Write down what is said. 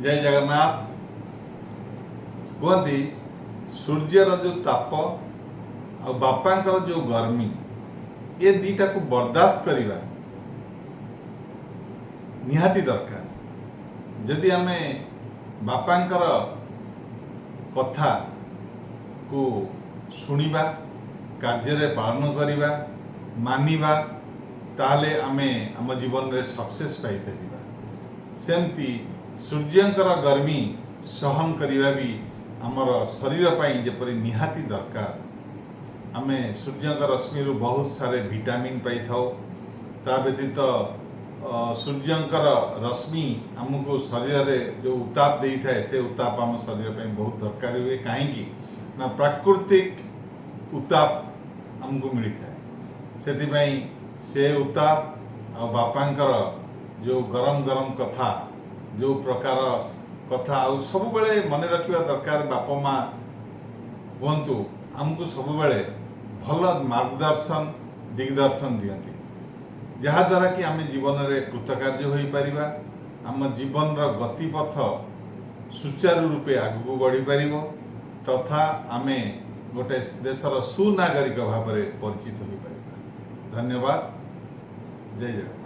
जय जगन्नाथ। कहती सूर्यर जो ताप आ बापांकर जो गर्मी ये दीटा को बर्दाश्त करवा निहाती दरकार। जदि आमे बापांकर कथा को शुणिबा कार्य पालन करवा मानिबा ताले आमे आम जीवन रे सक्सेस पाई परिबा। सेमती सूर्यंकर गर्मी सहन करवा भी आमर शरीर पाई जेपरि निहाती दरकार। आमे सूर्यंकर रश्मि रु बहुत सारे विटामिन पाई थाउ। ता व्यतीत सूर्यंकर रश्मि आमको शरीर में जो उत्ताप दे थाए से उत्ताप आम शरीर पे बहुत दरकार हुए। कहीं ना प्राकृतिक उत्ताप आमको मिली थाए से उत्ताप आ बापांकर जो गरम गरम कथा जो प्रकार कथा आ सब बेले मन रखा दरकार। बापा माँ कहतु आमको सब बेले भल मार्गदर्शन दिग्दर्शन दियंती जहाद्वारा कि आम जीवन में कृतकार्य हो पारिबा। आम जीवन गतिपथ सुचारू रूपे आगू बढ़ी पार तथा आम गोटे देशर सुनागरिक भाव में परिचित हो पारिबा। धन्यवाद। जय जगन्नाथ।